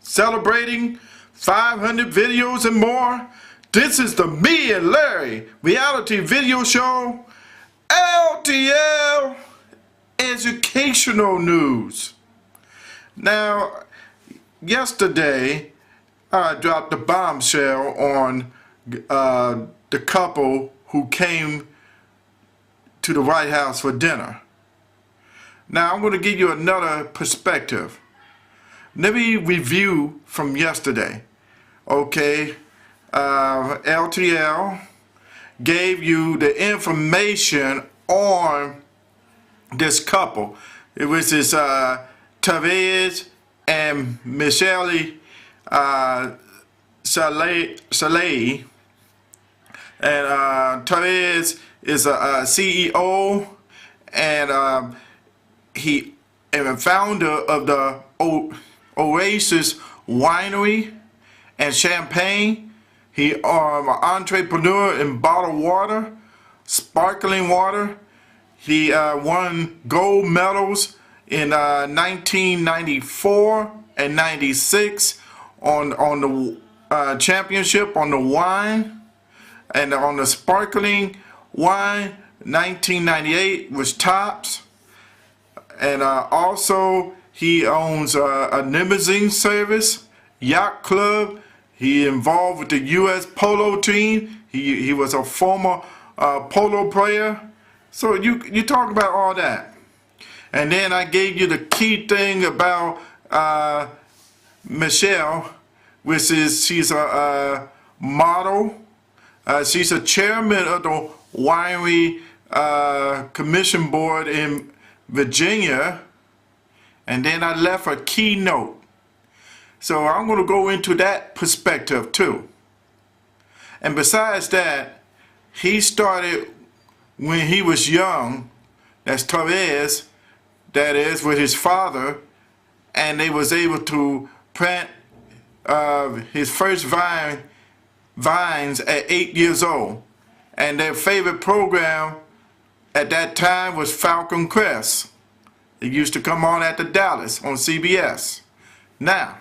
celebrating 500 videos and more. This is the Me and Larry reality video show, LTL Educational News. Now, yesterday I dropped a bombshell on the couple who came to the White House for dinner. Now I'm going to give you another perspective. Let me review from yesterday. Okay, LTL gave you the information on this couple. It was this Therese and Michelle Saleh. And Therese is a CEO and he is a founder of the Oasis Winery and Champagne. He an entrepreneur in bottled water, sparkling water. He won gold medals in 1994 and 96 on the championship on the wine, and on the sparkling wine 1998 was tops. And also he owns a limousine service, yacht club. He involved with the U.S. polo team. He was a former polo player. So you talk about all that. And then I gave you the key thing about Michelle, which is she's a model. She's a chairman of the Winery Commission Board in Virginia. And then I left a keynote. So I'm going to go into that perspective too. And besides that, he started when he was young, that's Therese, that is, with his father, and they was able to plant his first vines at 8 years old. And their favorite program at that time was Falcon Crest. It used to come on at the Dallas on CBS. Now,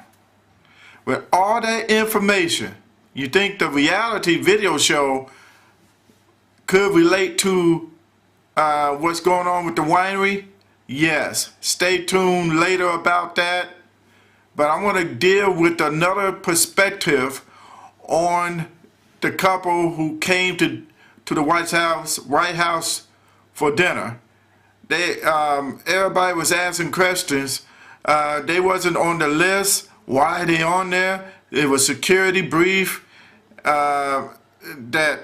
with all that information, you think the reality video show could relate to what's going on with the winery? Yes. Stay tuned later about that. But I want to deal with another perspective on the couple who came to the White House for dinner. They everybody was asking questions. They wasn't on the list. Why are they on there? It was security brief that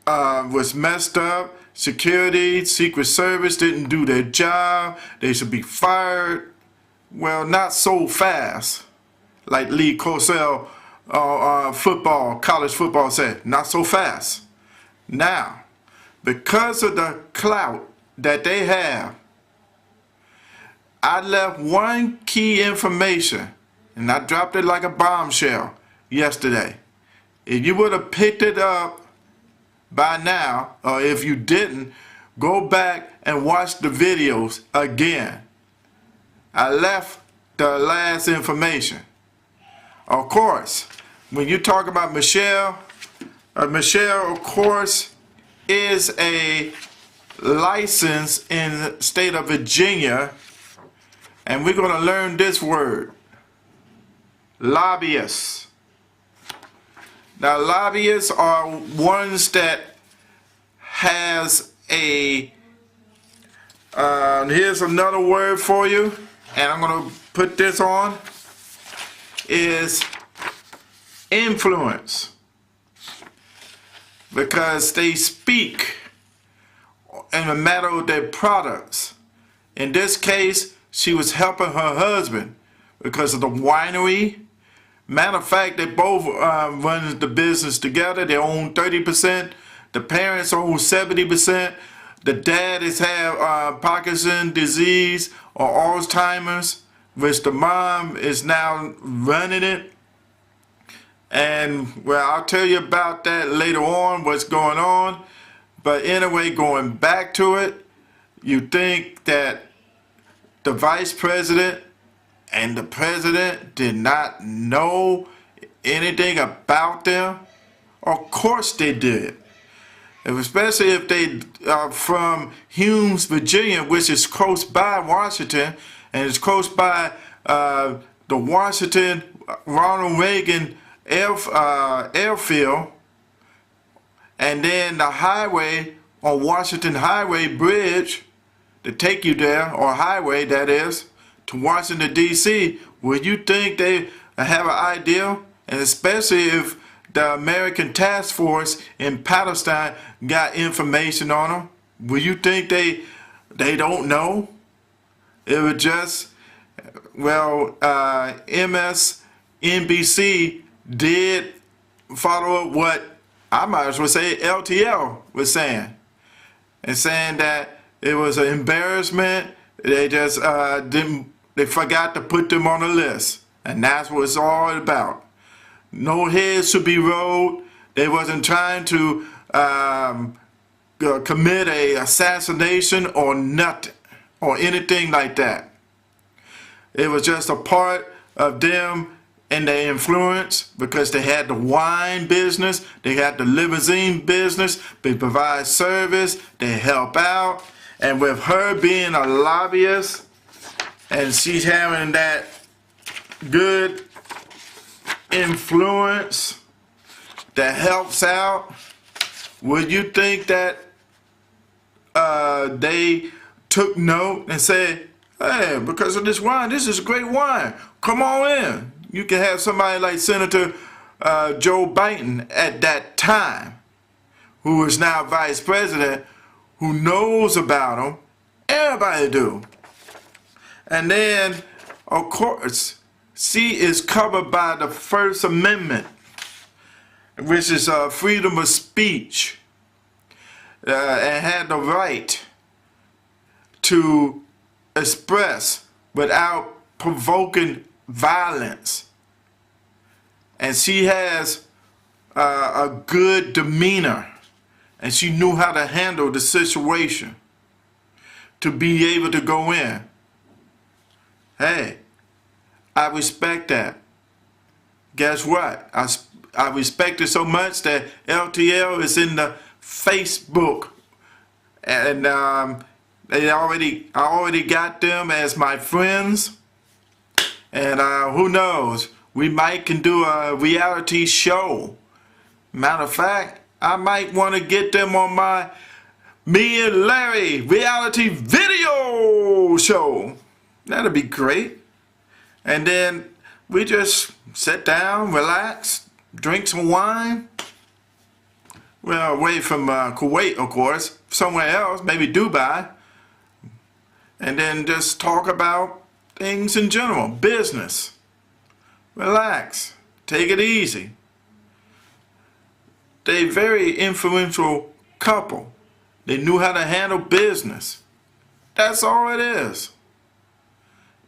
was messed up. Security, Secret Service didn't do their job. They should be fired. Well, not so fast, like Lee Cosell, college football said. Not so fast. Now, because of the clout that they have, I left one key information, and I dropped it like a bombshell yesterday. If you would have picked it up by now, or if you didn't, go back and watch the videos again. I left the last information. Of course, when you talk about Michelle, Michelle, of course, is a license in the state of Virginia, and we're going to learn this word, lobbyists. Now, lobbyists are ones that has a, here's another word for you, and I'm going to put this on, is influence. Because they speak in the matter of their products. In this case, she was helping her husband because of the winery. Matter of fact, they both run the business together. They own 30%. The parents own 70%. The dad has had Parkinson's disease or Alzheimer's, which the mom is now running it. And well, I'll tell you about that later on, what's going on. But anyway, going back to it, you think that the vice president and the president did not know anything about them? Of course they did. Especially if they are from Humes, Virginia, which is close by Washington, and it's close by the Washington Ronald Reagan airfield, and then the highway on Washington Highway Bridge to take you there, or highway that is, to Washington D.C. Would you think they have an idea? And especially if the American task force in Palestine got information on them, will you think they don't know? It was just, well, MSNBC did follow up what I might as well say LTL was saying, and saying that it was an embarrassment. They just they forgot to put them on the list, and that's what it's all about. No heads should be rolled. They wasn't trying to commit a assassination or nothing, or anything like that. It was just a part of them and their influence, because they had the wine business, they had the limousine business, they provide service, they help out. And with her being a lobbyist, and she's having that good influence that helps out, would you think that they took note and said, hey, because of this wine, this is a great wine, come on in? You can have somebody like Senator Joe Biden at that time, who is now vice president, who knows about them. Everybody do. And then, of course, she is covered by the First Amendment, which is freedom of speech, and had the right to express without provoking violence. And she has a good demeanor, and she knew how to handle the situation to be able to go in. Hey, I respect that. Guess what? I respect it so much that LTL is in the Facebook, and I already got them as my friends, and who knows, we might can do a reality show. Matter of fact, I might want to get them on my Me and Larry reality video show. That'd be great. And then we just sit down, relax, drink some wine. Well, away from Kuwait, of course, somewhere else, maybe Dubai. And then just talk about things in general, business. Relax, take it easy. They very influential couple. They knew how to handle business. That's all it is.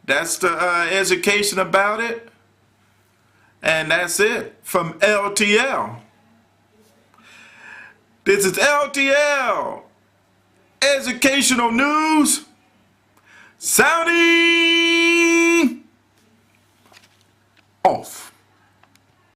That's the education about it. And that's it from LTL. This is LTL, Educational News, sounding